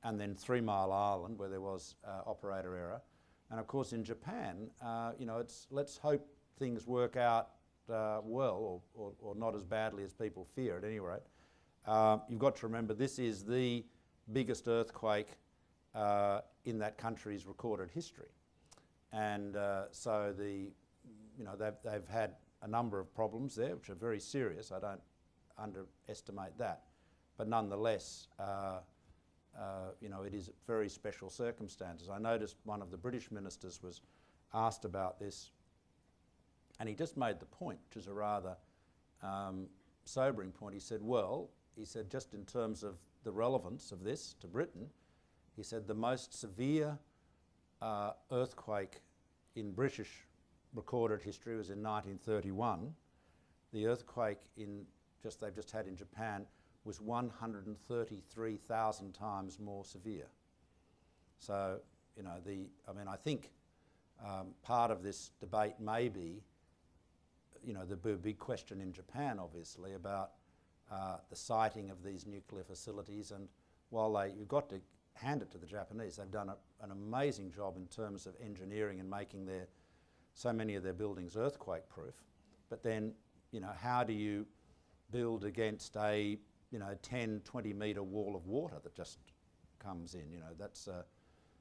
and then 3 Mile Island, where there was operator error. And of course in Japan, let's hope things work out well, or not as badly as people fear at any rate. You've got to remember this is the biggest earthquake in that country's recorded history. And so they've had a number of problems there, which are very serious. I don't underestimate that. But nonetheless, it is very special circumstances. I noticed one of the British ministers was asked about this, and he just made the point, which is a rather sobering point. He said, just in terms of the relevance of this to Britain, he said the most severe earthquake in British recorded history was in 1931. The earthquake they've just had in Japan was 133,000 times more severe. So, I think part of this debate may be, the big question in Japan, obviously, about the siting of these nuclear facilities. And while you've got to hand it to the Japanese, they've done an amazing job in terms of engineering and making so many of their buildings earthquake-proof. But then, how do you build against a 10, 20 metre wall of water that just comes in?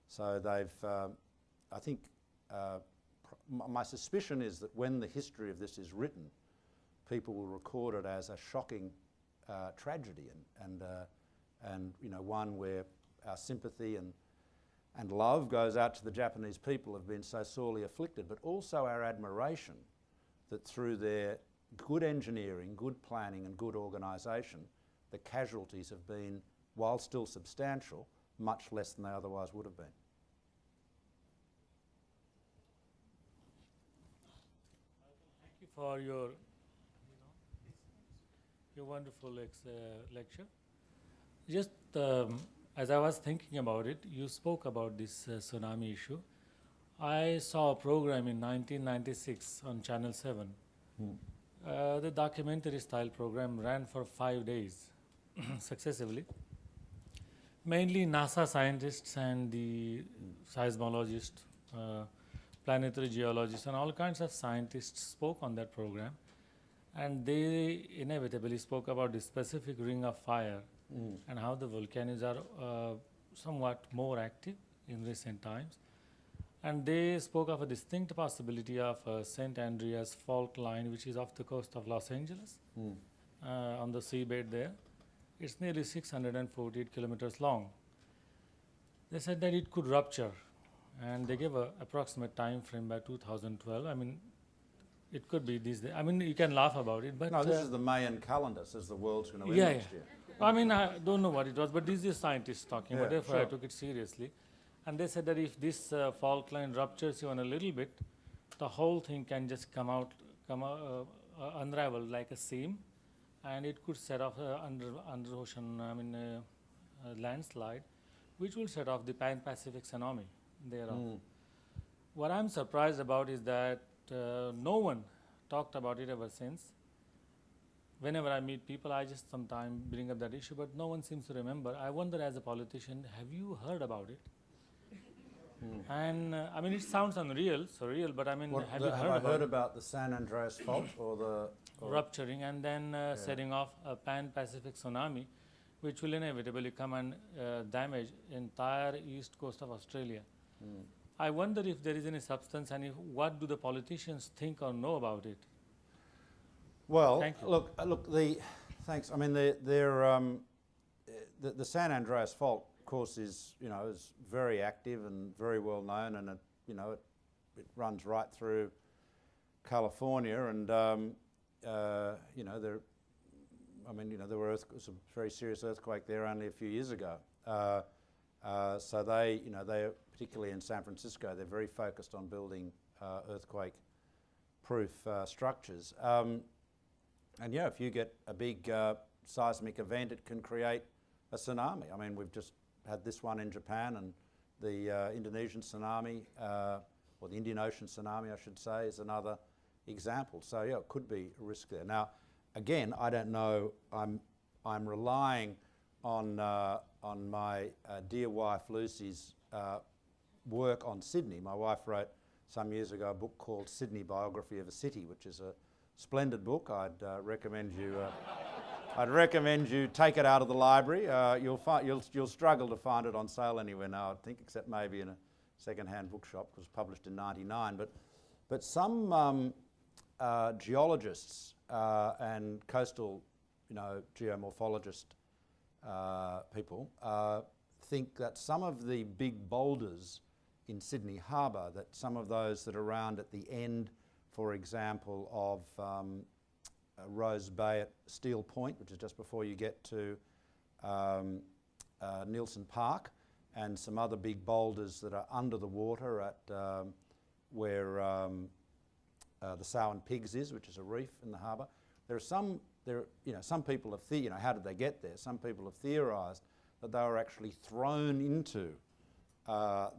So they've, I think, my suspicion is that when the history of this is written, people will record it as a shocking tragedy and one where our sympathy and love goes out to the Japanese people who have been so sorely afflicted, but also our admiration that through their good engineering, good planning and good organisation, the casualties have been, while still substantial, much less than they otherwise would have been. Thank you for your wonderful lecture. Just as I was thinking about it, you spoke about this tsunami issue. I saw a program in 1996 on Channel 7. The documentary style program ran for 5 days successively. Mainly NASA scientists and the seismologists, planetary geologists and all kinds of scientists spoke on that program. And they inevitably spoke about the specific ring of fire and how the volcanoes are somewhat more active in recent times. And they spoke of a distinct possibility of St. Andreas fault line, which is off the coast of Los Angeles, on the seabed there. It's nearly 648 kilometers long. They said that it could rupture, and they gave an approximate time frame by 2012. I mean, it could be these days. I mean, you can laugh about it, but... No, this is the Mayan calendar, says the world's going to end next year. I mean, I don't know what it was, but these are scientists talking, but therefore I took it seriously. And they said that if this fault line ruptures even a little bit, the whole thing can just unravel like a seam, and it could set off under ocean, landslide, which will set off the Pan-Pacific tsunami thereof. What I'm surprised about is that no one talked about it ever since. Whenever I meet people, I just sometimes bring up that issue, but no one seems to remember. I wonder, as a politician, have you heard about it? And I mean, it sounds surreal, but I mean, have you heard about the San Andreas fault or the rupturing and then setting off a Pan-Pacific tsunami, which will inevitably come and damage entire east coast of Australia? I wonder if there is any substance, and what do the politicians think or know about it? Well, thanks. I mean, the San Andreas fault, of course, is very active and very well known, and it runs right through California, and there was a very serious earthquake there only a few years ago. So they particularly in San Francisco, they're very focused on building earthquake-proof structures. And if you get a big seismic event, it can create a tsunami. I mean, we've just had this one in Japan, and the Indonesian tsunami, or the Indian Ocean tsunami, I should say, is another example. So it could be a risk there. Now, again, I don't know. I'm relying on my dear wife Lucy's work on Sydney. My wife wrote some years ago a book called Sydney Biography of a City, which is a splendid book. I'd recommend you take it out of the library. You'll struggle to find it on sale anywhere now, I think, except maybe in a second-hand bookshop. It was published in '99, but some geologists and coastal, geomorphologist people think that some of the big boulders in Sydney Harbour, that some of those that are around at the end, for example, of Rose Bay at Steel Point, which is just before you get to Nielsen Park, and some other big boulders that are under the water at where the Sow and Pigs is, which is a reef in the harbour. Some people have how did they get there? Some people have theorised that they were actually thrown into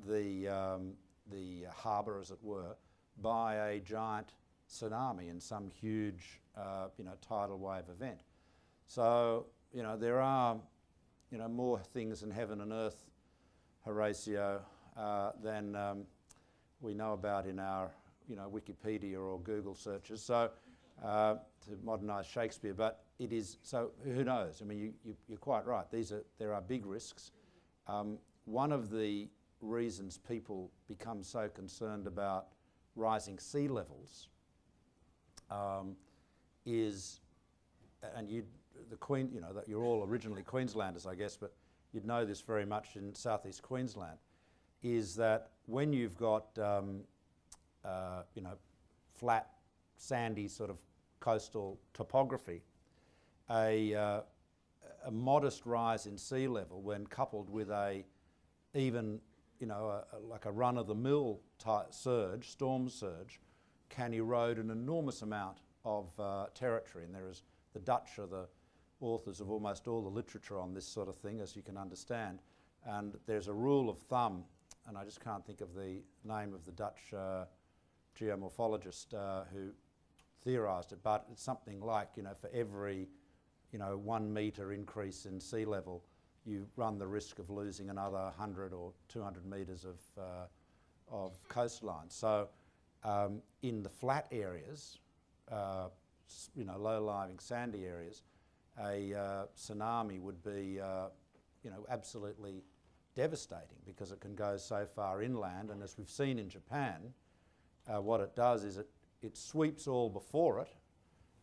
the harbour, as it were, by a giant tsunami in some huge, tidal wave event. So, there are, more things in heaven and earth, Horatio, than we know about in our, Wikipedia or Google searches. So, to modernise Shakespeare, but it is, so who knows? I mean, you're quite right. There are big risks. One of the reasons people become so concerned about rising sea levels is, and that you're all originally Queenslanders, I guess, but you'd know this very much in southeast Queensland, is that when you've got flat, sandy sort of coastal topography, a modest rise in sea level, when coupled with like a run-of-the-mill type storm surge, can erode an enormous amount of territory. And the Dutch are the authors of almost all the literature on this sort of thing, as you can understand. And there's a rule of thumb, and I just can't think of the name of the Dutch geomorphologist who theorised it, but it's something like, for every, 1 metre increase in sea level, you run the risk of losing another 100 or 200 metres of coastline. So in the flat areas, low-lying sandy areas, a tsunami would be, absolutely devastating, because it can go so far inland. And as we've seen in Japan, what it does is it sweeps all before it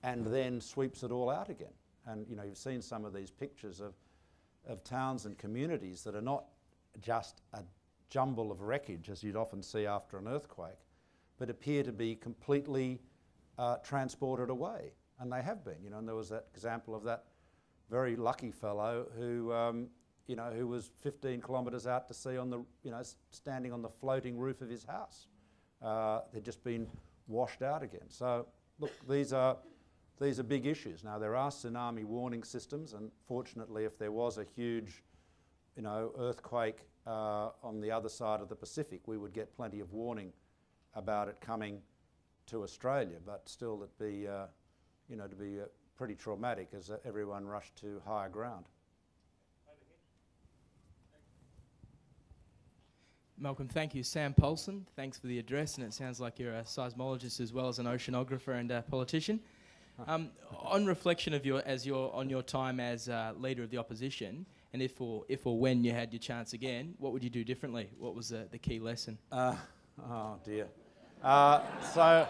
and then sweeps it all out again. And you've seen some of these pictures of towns and communities that are not just a jumble of wreckage, as you'd often see after an earthquake, but appear to be completely transported away. And they have been, and there was that example of that very lucky fellow who, who was 15 kilometres out to sea on the, standing on the floating roof of his house. They'd just been washed out again. So, look, these are big issues. Now, there are tsunami warning systems, and fortunately, if there was a huge, earthquake on the other side of the Pacific, we would get plenty of warning about it coming to Australia. But still, it'd be, to be pretty traumatic as everyone rushed to higher ground. Malcolm, thank you. Sam Polson, thanks for the address, and it sounds like you're a seismologist as well as an oceanographer and a politician. On reflection of on your time as leader of the opposition, and if or when you had your chance again, what would you do differently? What was the key lesson? Oh dear. So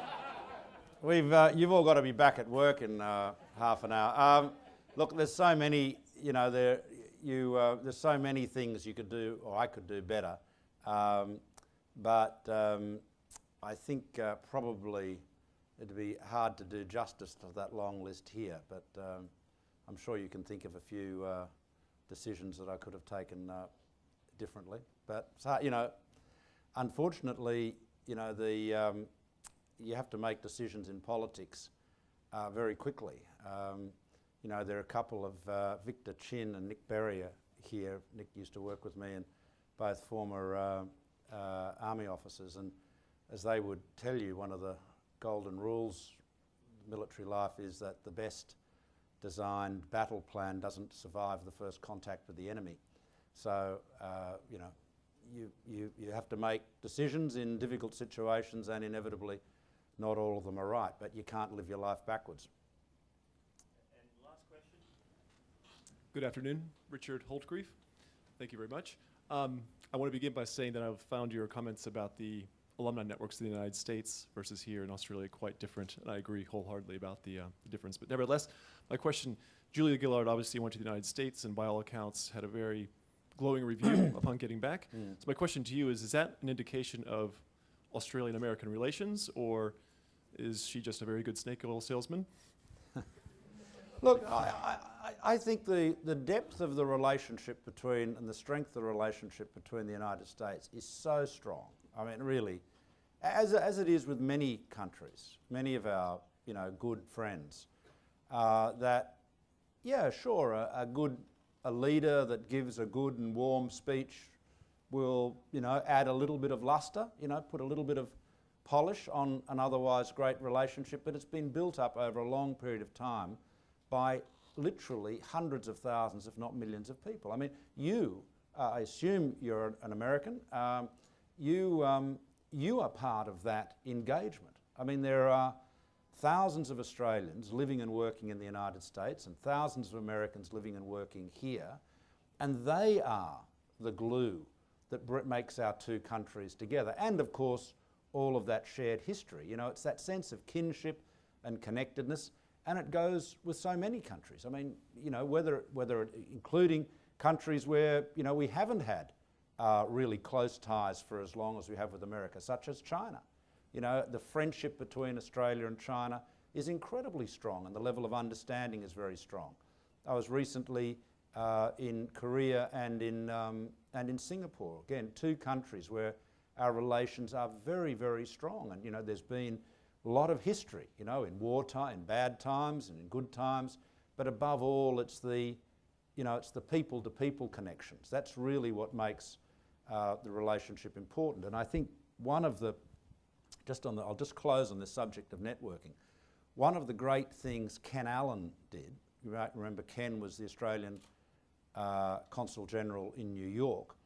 you've all got to be back at work in half an hour. Look, there's so many, there's so many things you could do, or I could do better. But I think probably it'd be hard to do justice to that long list here, but I'm sure you can think of a few decisions that I could have taken differently. But, unfortunately, you have to make decisions in politics very quickly. There are a couple of Victor Chin and Nick Berrier here. Nick used to work with me, and both former army officers, and as they would tell you, one of the golden rules of military life is that the best designed battle plan doesn't survive the first contact with the enemy. So, you know, you have to make decisions in difficult situations, and inevitably not all of them are right, but you can't live your life backwards. And last question. Good afternoon, Richard Holtgreave. Thank you very much. I want to begin by saying that I've found your comments about the alumni networks in the United States versus here in Australia quite different, and I agree wholeheartly about the difference. But nevertheless, my question, Julia Gillard obviously went to the United States and by all accounts had a very glowing review upon getting back. So my question to you is that an indication of Australian-American relations, or is she just a very good snake oil salesman? Look, I think the depth of the relationship between, and the strength of the relationship between the United States is so strong. I mean, really, as it is with many countries, many of our, you know, good friends, that, yeah, sure, a leader that gives a good and warm speech will, you know, add a little bit of luster, you know, put a little bit of polish on an otherwise great relationship, but it's been built up over a long period of time by literally hundreds of thousands, if not millions of people. I mean, you, I assume you're an American, you are part of that engagement. I mean, there are thousands of Australians living and working in the United States and thousands of Americans living and working here, and they are the glue that makes our two countries together. And of course, all of that shared history. You know, it's that sense of kinship and connectedness, and it goes with so many countries. I mean, you know, whether including countries where, you know, we haven't had really close ties for as long as we have with America, such as China. You know, the friendship between Australia and China is incredibly strong, and the level of understanding is very strong. I was recently in Korea and in Singapore. Again, two countries where our relations are very, very strong, and you know, there's been a lot of history, you know, in wartime, in bad times and in good times, but above all, it's the, you know, it's the people-to-people connections. That's really what makes the relationship important. And I think one of the, I'll just close on this subject of networking. One of the great things Ken Allen did, you might remember Ken was the Australian Consul General in New York,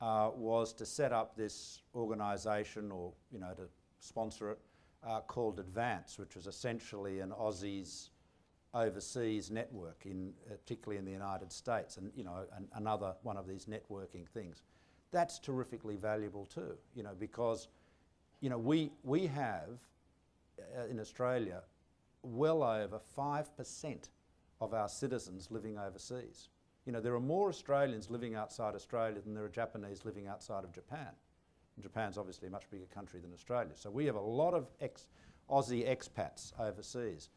was to set up this organisation, or, you know, to sponsor it, called Advance, which was essentially an Aussies overseas network, particularly in the United States, and you know, another one of these networking things. That's terrifically valuable too, you know, because you know, we have in Australia well over 5% of our citizens living overseas. You know, there are more Australians living outside Australia than there are Japanese living outside of Japan. And Japan's obviously a much bigger country than Australia. So we have a lot of Aussie expats overseas,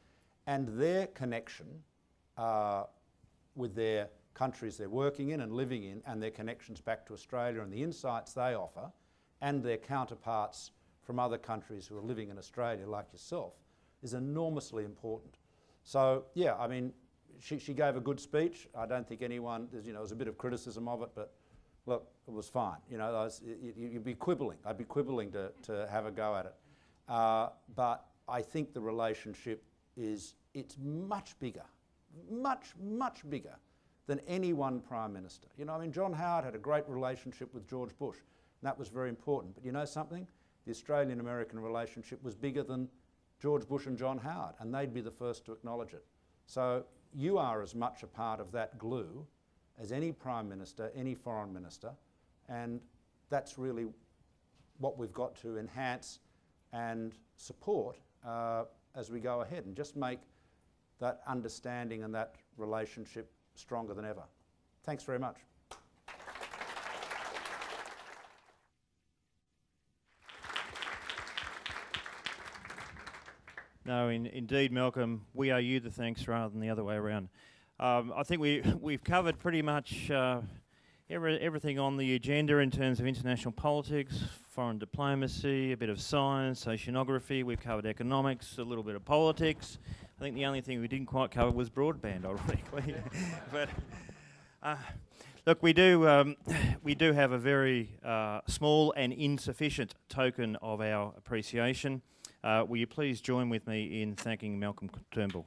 and their connection with their countries they're working in and living in, and their connections back to Australia and the insights they offer, and their counterparts from other countries who are living in Australia like yourself, is enormously important. So yeah, I mean, she gave a good speech. I don't think anyone, you know, there was a bit of criticism of it, but look, it was fine. You know, you'd be quibbling. I'd be quibbling to have a go at it. But I think the relationship it's much bigger, much bigger than any one Prime Minister. You know, I mean, John Howard had a great relationship with George Bush, and that was very important. But you know something? The Australian-American relationship was bigger than George Bush and John Howard, and they'd be the first to acknowledge it. So you are as much a part of that glue as any Prime Minister, any Foreign Minister, and that's really what we've got to enhance and support as we go ahead, and just make that understanding and that relationship stronger than ever. Thanks very much. No, indeed, Malcolm, we owe you the thanks rather than the other way around. I think we've covered pretty much everything on the agenda in terms of international politics, foreign diplomacy, a bit of science, oceanography. We've covered economics, a little bit of politics. I think the only thing we didn't quite cover was broadband, ironically. But look, we do have a very small and insufficient token of our appreciation. Will you please join with me in thanking Malcolm Turnbull?